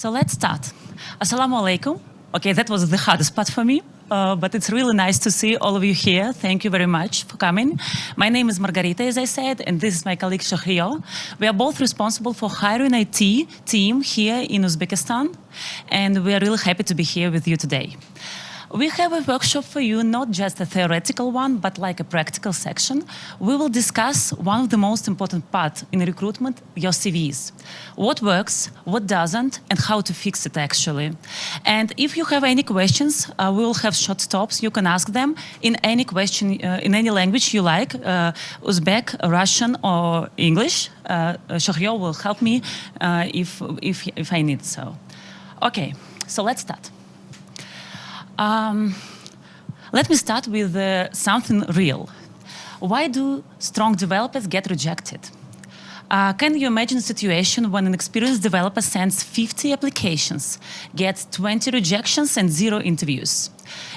So let's start. Assalamu alaikum. Okay, that was the hardest part for me, but it's really nice to see all of you here. Thank you very much for coming. My name is Margarita, as I said, and this is my colleague Shahriyo. We are both responsible for hiring IT team here in Uzbekistan, and we are really happy to be here with you today. We have a workshop for you, not just a theoretical one, but like a practical section. We will discuss one of the most important parts in recruitment, your CVs. What works, what doesn't, and how to fix it actually. And if you have any questions, we will have short stops. You can ask them in any question, in any language you like, Uzbek, Russian, or English. Shahriyo will help me if I need so. Okay, so let's start. Let me start with something real. Why do strong developers get rejected? Can you imagine a situation when an experienced developer sends 50 applications, gets 20 rejections and 0 interviews?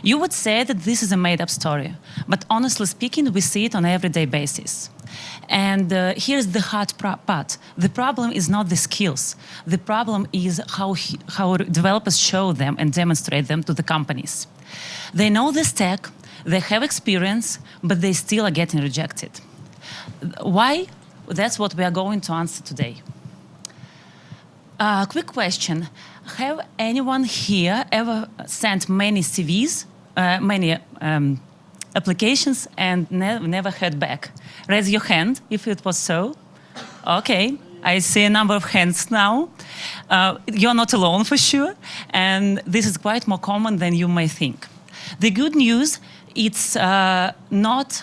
You would say that this is a made-up story, but honestly speaking, we see it on an everyday basis. And here's the hard part. The problem is not the skills. The problem is how developers show them and demonstrate them to the companies. They know the stack, they have experience, but they still are getting rejected. Why? That's what we are going to answer today. Quick question. Have anyone here ever sent many CVs, many applications and never heard back? Raise your hand if it was so. Okay, I see a number of hands now. You're not alone for sure, and this is quite more common than you may think. The good news, it's not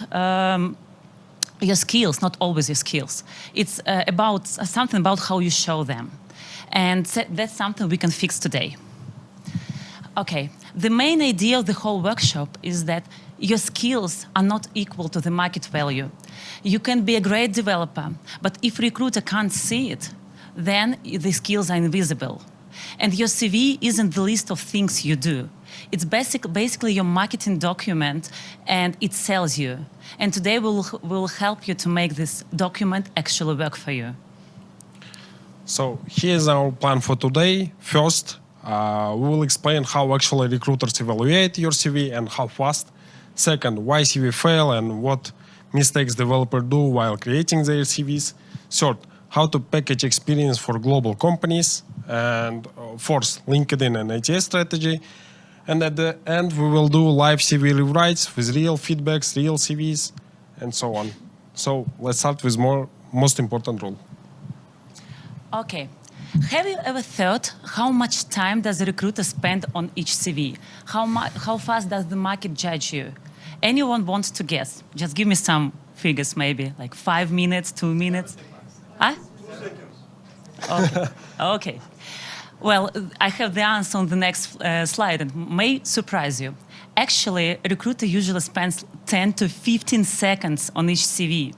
your skills, not always your skills. It's about something about how you show them. And that's something we can fix today. Okay, the main idea of the whole workshop is that your skills are not equal to the market value. You can be a great developer, but if recruiter can't see it, then the skills are invisible. And your CV isn't the list of things you do. It's basically your marketing document, and it sells you. And today we'll help you to make this document actually work for you. So here's our plan for today. First, we will explain how actually recruiters evaluate your CV and how fast. Second, why CV fail and what mistakes developers do while creating their CVs. Third, how to package experience for global companies. And fourth, LinkedIn and ATS strategy. And at the end, we will do live CV rewrites with real feedbacks, real CVs, and so on. So let's start with most important rule. Okay. Have you ever thought how much time does a recruiter spend on each CV? How fast does the market judge you? Anyone wants to guess? Just give me some figures, maybe like 5 minutes, 2 minutes. Huh? 2 seconds. Okay. Okay. Well, I have the answer on the next slide, and may surprise you. Actually, a recruiter usually spends 10 to 15 seconds on each CV.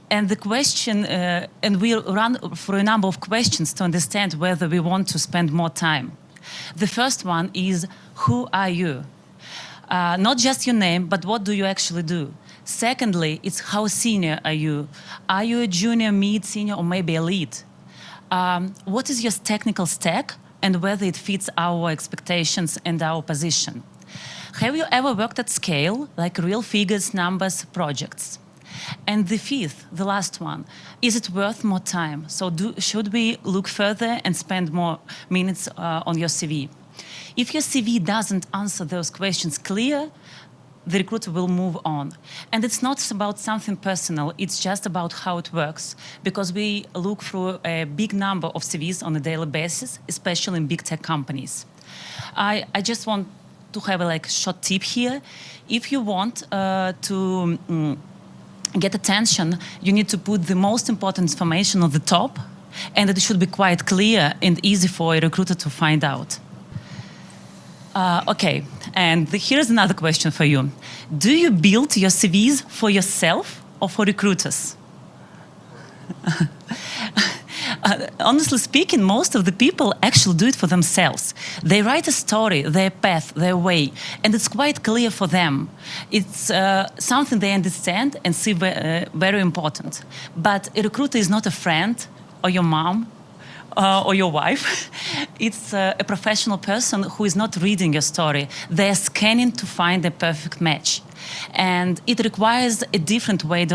And the question, and we run for a number of questions to understand whether we want to spend more time. The first one is, who are you? Not just your name, but what do you actually do? Secondly, it's how senior are you? Are you a junior, mid, senior, or maybe a lead? What is your technical stack and whether it fits our expectations and our position? Have you ever worked at scale, like real figures, numbers, projects? And the fifth, the last one, is it worth more time? So should we look further and spend more minutes on your CV? If your CV doesn't answer those questions clear, the recruiter will move on. And it's not about something personal, it's just about how it works. Because we look through a big number of CVs on a daily basis, especially in big tech companies. I just want to have a short tip here. If you want to get attention, you need to put the most important information on the top, and it should be quite clear and easy for a recruiter to find out. Okay, and here's another question for you. Do you build your CVs for yourself or for recruiters? Honestly speaking, most of the people actually do it for themselves. They write a story, their path, their way, and it's quite clear for them. It's something they understand and see very important. But a recruiter is not a friend or your mom or your wife. It's a professional person who is not reading your story. They're scanning to find the perfect match. And it requires a different way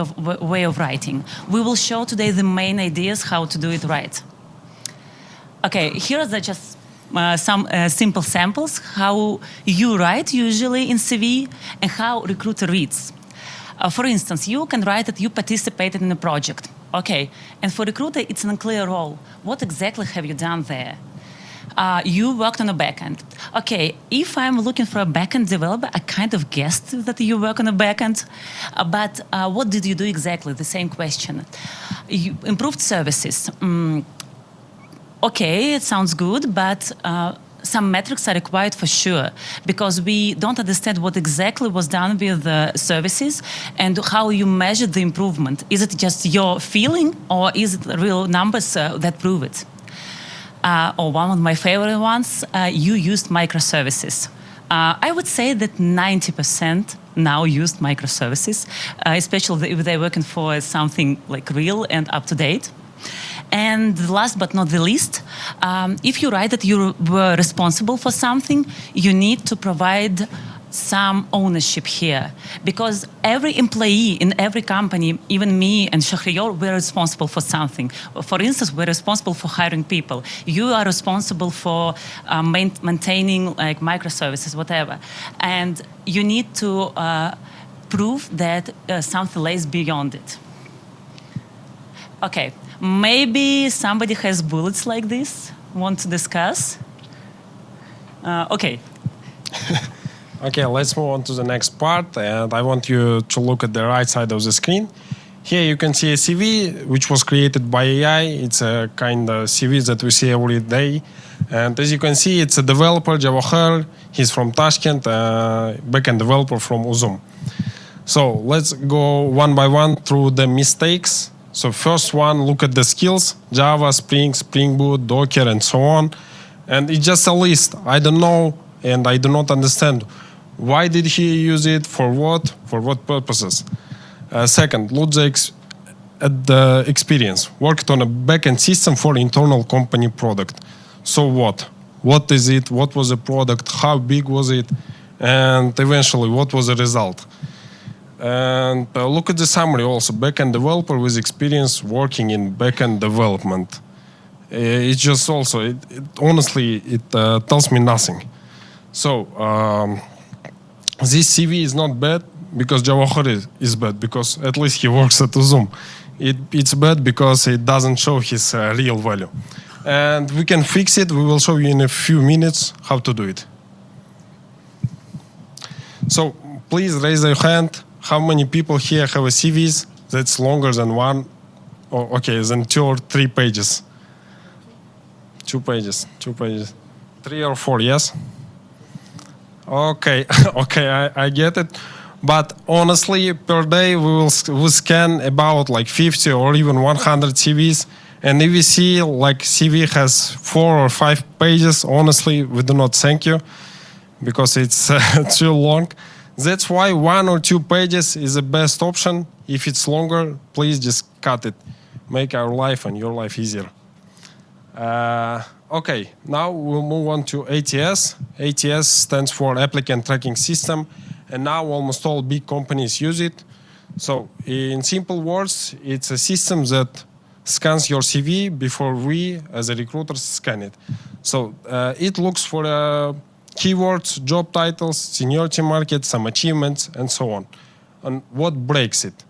of writing. We will show today the main ideas how to do it right. Okay, here are just some simple samples, how you write usually in CV and how recruiter reads. For instance, you can write that you participated in a project. Okay, and for recruiter, it's an unclear role. What exactly have you done there? You worked on a backend. Okay, if I'm looking for a backend developer, I kind of guessed that you work on a backend. But what did you do exactly? The same question. You improved services. Okay, it sounds good, but some metrics are required for sure, because we don't understand what exactly was done with the services and how you measure the improvement. Is it just your feeling, or is it real numbers that prove it? Or one of my favorite ones, you used microservices. I would say that 90% now used microservices, especially if they're working for something like real and up to date. And last but not the least, if you write that you were responsible for something, you need to provide some ownership here, because every employee in every company, even me and Shahriyor, we're responsible for something. For instance, we're responsible for hiring people. You are responsible for maintaining like microservices, whatever. And you need to prove that something lays beyond it. Okay, maybe somebody has bullets like this, want to discuss? Okay. Okay, let's move on to the next part, and I want you to look at the right side of the screen. Here you can see a CV which was created by AI. It's a kind of CV that we see every day. And as you can see, it's a developer, Javohar. He's from Tashkent, backend developer from Uzum. So let's go one by one through the mistakes. So first one, look at the skills: Java, Spring, Spring Boot, Docker, and so on. And it's just a list. I don't know, and I do not understand. Why did he use it? For what? For what purposes? Second, look at the experience. Worked on a backend system for internal company product. So what? What is it? What was the product? How big was it? And eventually, what was the result? And look at the summary also. Backend developer with experience working in backend development. It's just also, honestly, it tells me nothing. So this CV is not bad because Javohar is bad, because at least he works at Uzum. It's bad because it doesn't show his real value. And we can fix it. We will show you in a few minutes how to do it. So please raise your hand. How many people here have a CVs that's longer than one? Oh, okay, than 2 or 3 pages. 2 pages, 2 pages. 3 or 4, yes? Okay, okay, I get it. But honestly, per day we scan about like 50 or even 100 CVs. And if we see like CV has 4 or 5 pages, honestly, we do not thank you because it's too long. That's why 1 or 2 pages is the best option. If it's longer, please just cut it. Make our life and your life easier. Okay, now we'll move on to ATS. ATS stands for Applicant Tracking System, and now almost all big companies use it. So in simple words, it's a system that scans your CV before we, as a recruiter, scan it. So it looks for keywords, job titles, seniority market, some achievements, and so on. And what breaks it?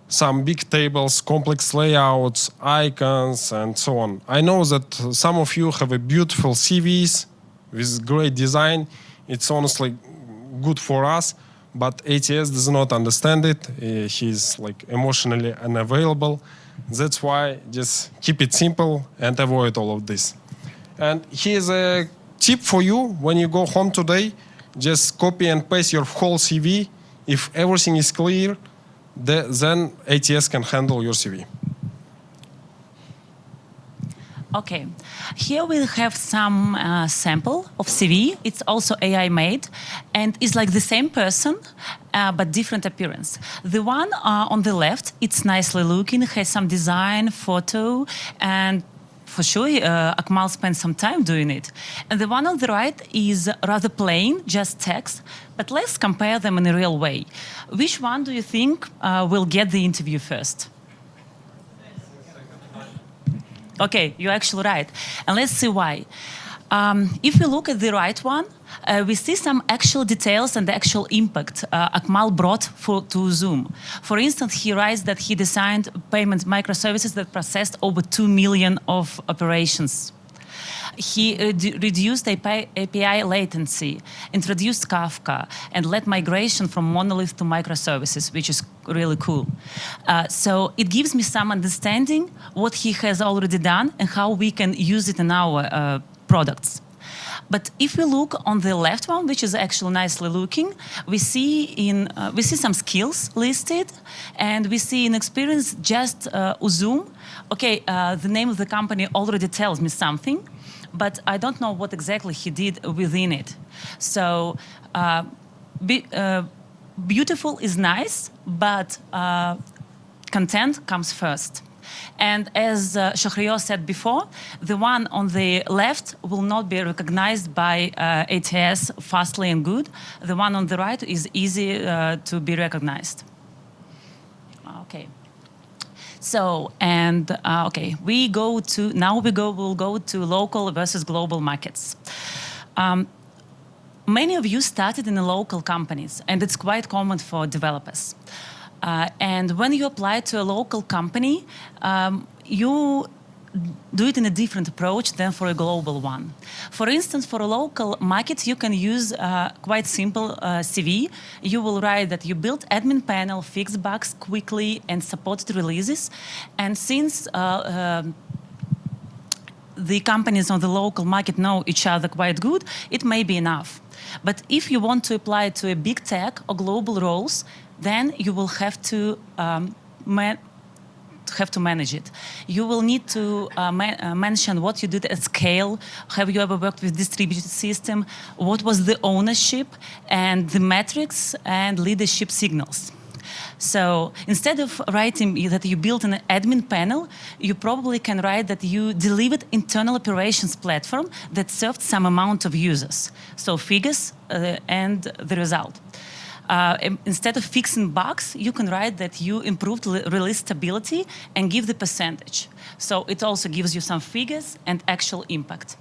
Some big tables, complex layouts, icons, and so on. I know that some of you have a beautiful CVs with great design. It's honestly good for us, but ATS does not understand it. He's like emotionally unavailable. That's why just keep it simple and avoid all of this. And here's a tip for you. When you go home today, just copy and paste your whole CV. If everything is clear, then ATS can handle your CV. Okay, here we have some sample of CV. It's also AI made, and it's like the same person, but different appearance. The one on the left, it's nicely looking, has some design, photo, and for sure, Akmal spent some time doing it. And the one on the right is rather plain, just text, but let's compare them in a real way. Which one do you think will get the interview first? Okay, you're actually right. And let's see why. If we look at the right one, we see some actual details and the actual impact Akmal brought to Zoom. For instance, he writes that he designed payment microservices that processed over 2 million of operations. He reduced API latency, introduced Kafka, and led migration from monolith to microservices, which is really cool. So it gives me some understanding what he has already done and how we can use it in our products. But if we look on the left one, which is actually nicely looking, we see some skills listed, and we see in experience just Zoom. Okay, the name of the company already tells me something, but I don't know what exactly he did within it. So beautiful is nice, but content comes first. And as Shahriar said before, the one on the left will not be recognized by ATS fastly and good. The one on the right is easy to be recognized. Okay. So, and okay, we'll go to local versus global markets. Many of you started in the local companies, and it's quite common for developers. And when you apply to a local company, you do it in a different approach than for a global one. For instance, for a local market, you can use quite simple CV. You will write that you built admin panel, fixed bugs quickly, and supported releases. And since the companies on the local market know each other quite good, it may be enough. But if you want to apply to a big tech or global roles, then you will have to manage it. You will need to mention what you did at scale. Have you ever worked with distributed system? What was the ownership and the metrics and leadership signals? So instead of writing that you built an admin panel, you probably can write that you delivered internal operations platform that served some amount of users. So figures and the result. Instead of fixing bugs, you can write that you improved release stability and give the percentage. So it also gives you some figures and actual impact.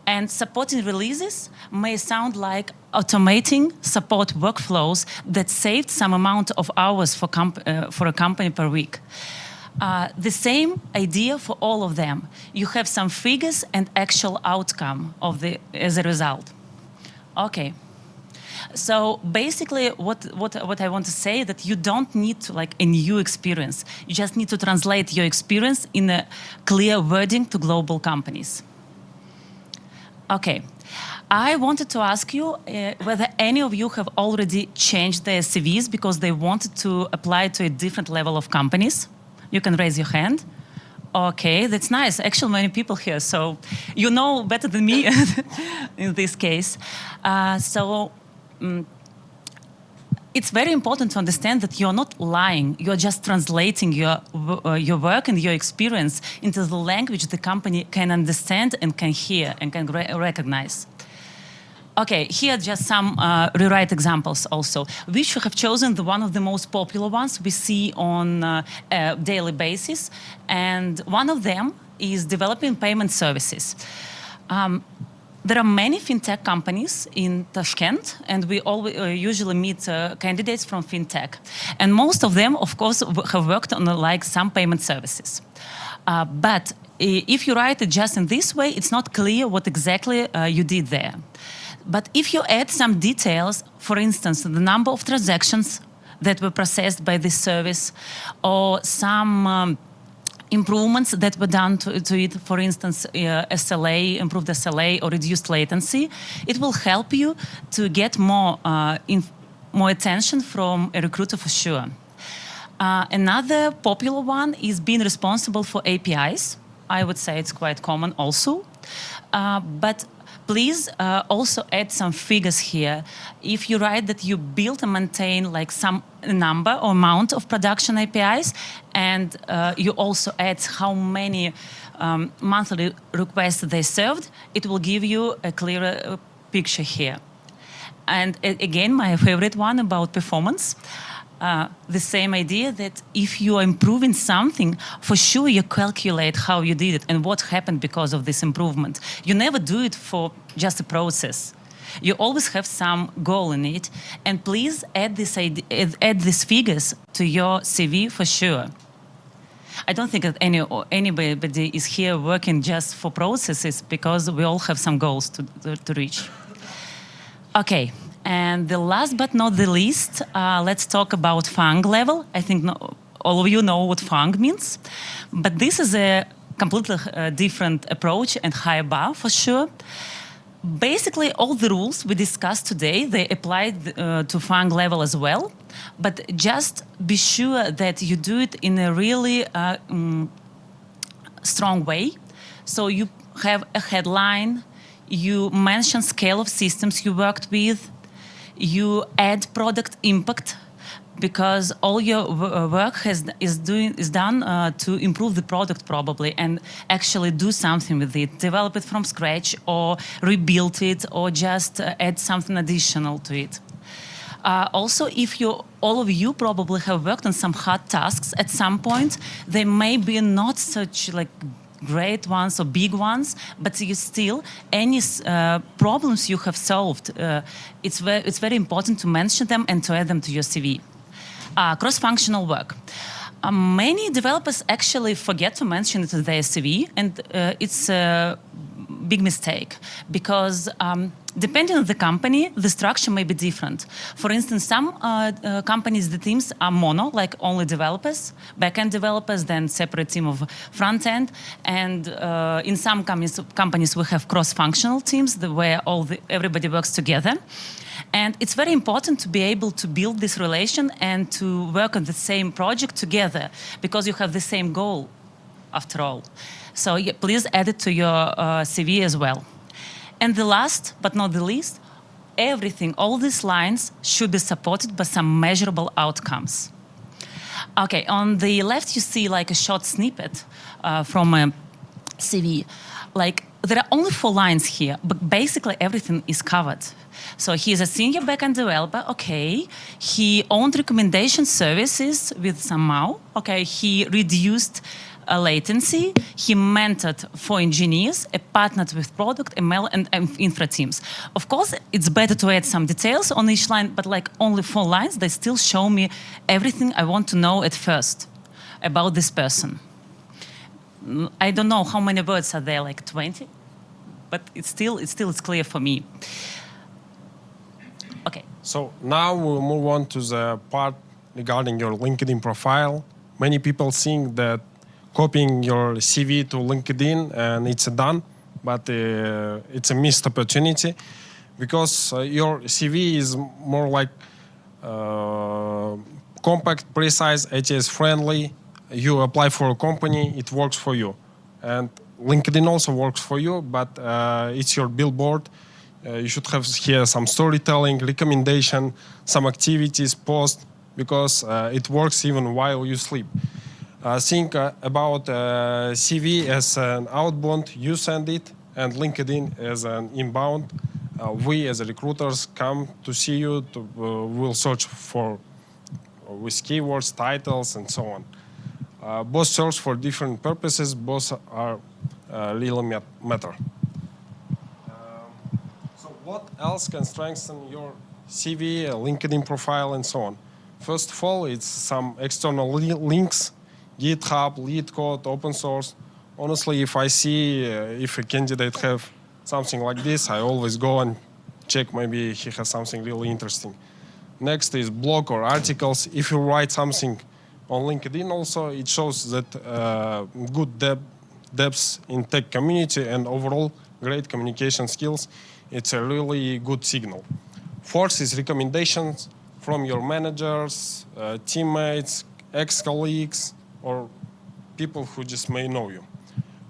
And supporting releases may sound like automating support workflows that saved some amount of hours for a company per week. The same idea for all of them. You have some figures and actual outcome as a result. Okay. So basically, what I want to say that you don't need like a new experience. You just need to translate your experience in a clear wording to global companies. Okay. I wanted to ask you whether any of you have already changed their CVs because they wanted to apply to a different level of companies. You can raise your hand. Okay, that's nice. Actually, many people here, so you know better than me in this case. It's very important to understand that you're not lying. You're just translating your work and your experience into the language the company can understand and can hear and can recognize. Okay, here are just some rewrite examples also. We should have chosen one of the most popular ones we see on a daily basis. And one of them is developing payment services. There are many fintech companies in Tashkent, and we usually meet candidates from fintech. And most of them, of course, have worked on like some payment services. But if you write it just in this way, it's not clear what exactly you did there. But if you add some details, for instance, the number of transactions that were processed by this service, or some improvements that were done to it, for instance, SLA, improved SLA or reduced latency, it will help you to get more attention from a recruiter for sure. Another popular one is being responsible for APIs. I would say it's quite common also. But Please also add some figures here. If you write that you build and maintain like some number or amount of production APIs, and you also add how many monthly requests they served, it will give you a clearer picture here. And again, my favorite one about performance. The same idea that if you are improving something, for sure you calculate how you did it and what happened because of this improvement. You never do it for just a process. You always have some goal in it. And please add these figures to your CV for sure. I don't think that anybody is here working just for processes, because we all have some goals to reach. Okay. And the last but not the least, let's talk about FANG level. I think all of you know what FANG means, but this is a completely different approach and higher bar for sure. Basically, all the rules we discussed today, they apply to FANG level as well, but just be sure that you do it in a really strong way. So you have a headline, you mention scale of systems you worked with, you add product impact, because all your work is done to improve the product probably, and actually do something with it, develop it from scratch or rebuild it or just add something additional to it. Also, if all of you probably have worked on some hard tasks at some point, they may be not such like great ones or big ones, but you still, any problems you have solved, it's very important to mention them and to add them to your CV. Cross-functional work. Many developers actually forget to mention it in their CV, and it's a big mistake, because depending on the company, the structure may be different. For instance, some companies, the teams are mono, like only developers, back-end developers, then separate team of front-end. And in some companies, we have cross-functional teams where everybody works together. And it's very important to be able to build this relation and to work on the same project together, because you have the same goal, after all. So yeah, please add it to your CV as well. And the last but not the least, everything, all these lines should be supported by some measurable outcomes. Okay, on the left you see like a short snippet from a CV. Like, there are only 4 lines here, but basically everything is covered. So he's a senior backend developer, okay. He owned recommendation services with some MAU, okay. He reduced latency, he mentored 4 engineers, partnered with product, ML, and infra teams. Of course, it's better to add some details on each line, but like only 4 lines, they still show me everything I want to know at first about this person. I don't know how many words are there, like 20, but it's clear for me. Okay. So now we'll move on to the part regarding your LinkedIn profile. Many people think that copying your CV to LinkedIn and it's done, but it's a missed opportunity, because your CV is more like compact, precise, ATS friendly. You apply for a company, it works for you. And LinkedIn also works for you, but it's your billboard. You should have here some storytelling, recommendation, some activities, post, because it works even while you sleep. Think about CV as an outbound, you send it, and LinkedIn as an inbound. We as recruiters come to see you, we'll search for with keywords, titles, and so on. Both serve for different purposes, both are really matter. So what else can strengthen your CV, LinkedIn profile, and so on? First of all, it's some external links, GitHub, LeetCode, open source. Honestly, if I see if a candidate have something like this, I always go and check, maybe he has something really interesting. Next is blog or articles. If you write something on LinkedIn also, it shows that good depth in tech community and overall great communication skills. It's a really good signal. Fourth is recommendations from your managers, teammates, ex-colleagues, or people who just may know you.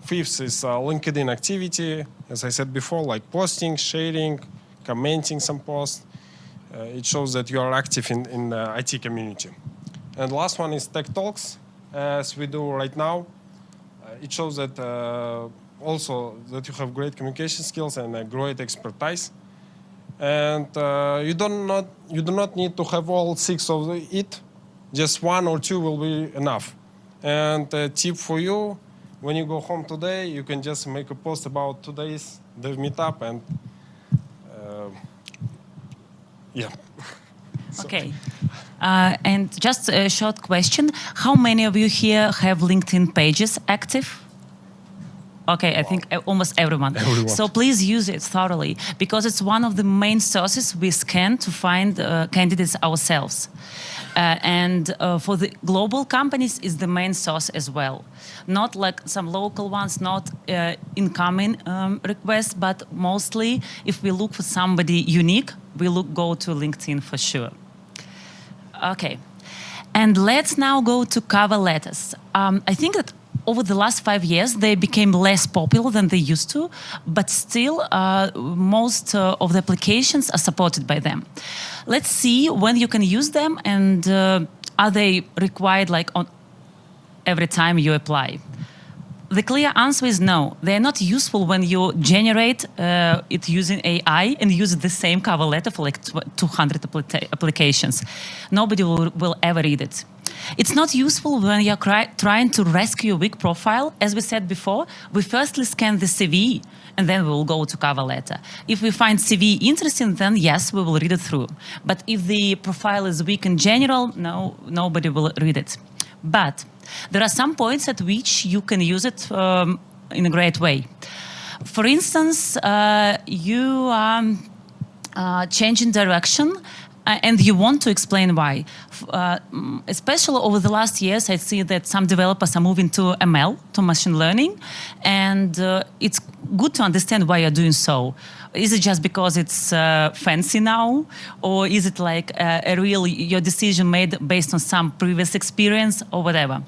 Fifth is LinkedIn activity, as I said before, like posting, sharing, commenting some posts. It shows that you are active in the IT community. And the last one is tech talks, as we do right now. It shows that also that you have great communication skills and a great expertise. And you do not need to have all 6 of it. Just 1 or 2 will be enough. And a tip for you, when you go home today, you can just make a post about today's dev meetup and yeah. Okay. And just a short question. How many of you here have LinkedIn pages active? Okay, I think almost everyone. So please use it thoroughly, because it's one of the main sources we scan to find candidates ourselves. And for the global companies is the main source as well. Not like some local ones, not incoming requests, but mostly if we look for somebody unique, we go to LinkedIn for sure. Okay, and let's now go to cover letters. I think that over the last 5 years, they became less popular than they used to, but still most of the applications are supported by them. Let's see when you can use them, and are they required like on every time you apply? The clear answer is no. They are not useful when you generate it using AI and use the same cover letter for like 200 applications. Nobody will ever read it. It's not useful when you're trying to rescue a weak profile. As we said before, we firstly scan the CV and then we will go to cover letter. If we find CV interesting, then yes, we will read it through. But if the profile is weak in general, no, nobody will read it. But there are some points at which you can use it in a great way. For instance, you are changing direction and you want to explain why. Especially over the last years, I see that some developers are moving to ML, to machine learning, and it's good to understand why you're doing so. Is it just because it's fancy now, or is it like a real your decision made based on some previous experience or whatever?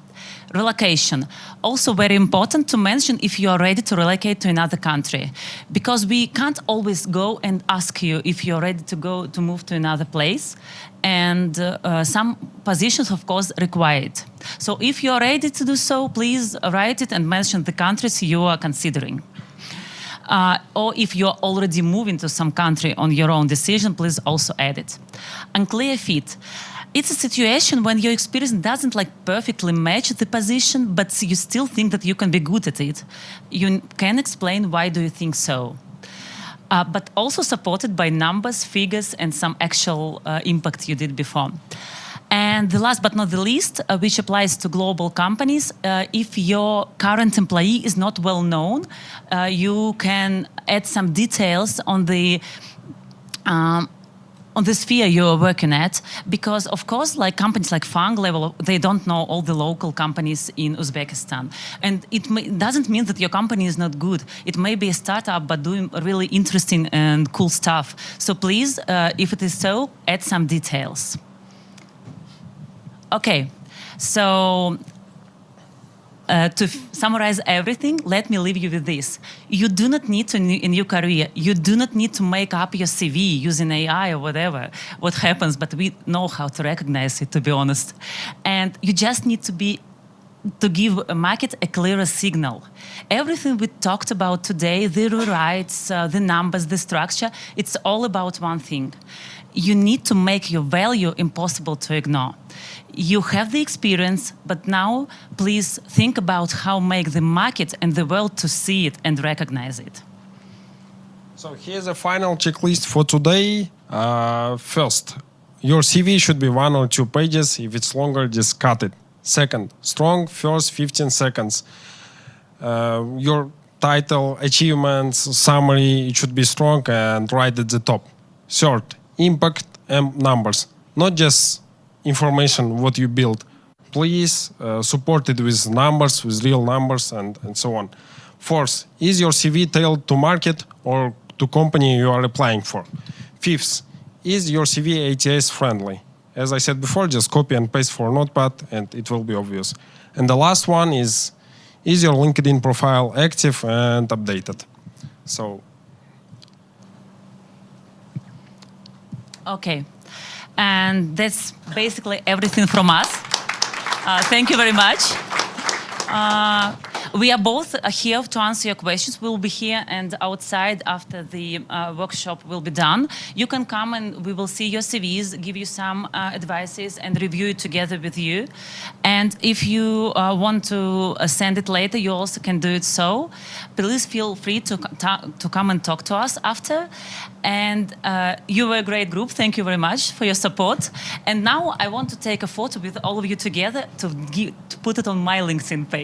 Relocation, also very important to mention if you are ready to relocate to another country, because we can't always go and ask you if you're ready to move to another place, and some positions of course require it. So if you're ready to do so, please write it and mention the countries you are considering. Or if you're already moving to some country on your own decision, please also add it. Unclear fit. It's a situation when your experience doesn't like perfectly match the position, but you still think that you can be good at it. You can explain why do you think so. But also supported by numbers, figures, and some actual impact you did before. And the last but not the least, which applies to global companies, if your current employee is not well known, you can add some details on the sphere you're working at, because of course, like companies like Fang Level, they don't know all the local companies in Uzbekistan. And it doesn't mean that your company is not good. It may be a startup, but doing really interesting and cool stuff. So please, if it is so, add some details. Okay, so to summarize everything, let me leave you with this. You do not need to, in your career, you do not need to make up your CV using AI or whatever, what happens, but we know how to recognize it, to be honest. And you just need to give a market a clearer signal. Everything we talked about today, the rewrites, the numbers, the structure, it's all about one thing. You need to make your value impossible to ignore. You have the experience, but now please think about how make the market and the world to see it and recognize it. So here's a final checklist for today. First, your CV should be 1 or 2 pages. If it's longer, just cut it. Second, strong first 15 seconds. Your title, achievements, summary, it should be strong and right at the top. Third, impact and numbers, not just information what you build. Please support it with numbers, with real numbers and so on. Fourth, is your CV tailored to market or to company you are applying for? Fifth, is your CV ATS friendly? As I said before, just copy and paste for Notepad and it will be obvious. And the last one is your LinkedIn profile active and updated? So Okay. And that's basically everything from us. Thank you very much. We are both here to answer your questions. We'll be here and outside after the workshop will be done. You can come and we will see your CVs, give you some advices and review it together with you. And if you want to send it later, you also can do it so. Please feel free to come and talk to us after. And you were a great group. Thank you very much for your support. And now I want to take a photo with all of you together to put it on my LinkedIn page.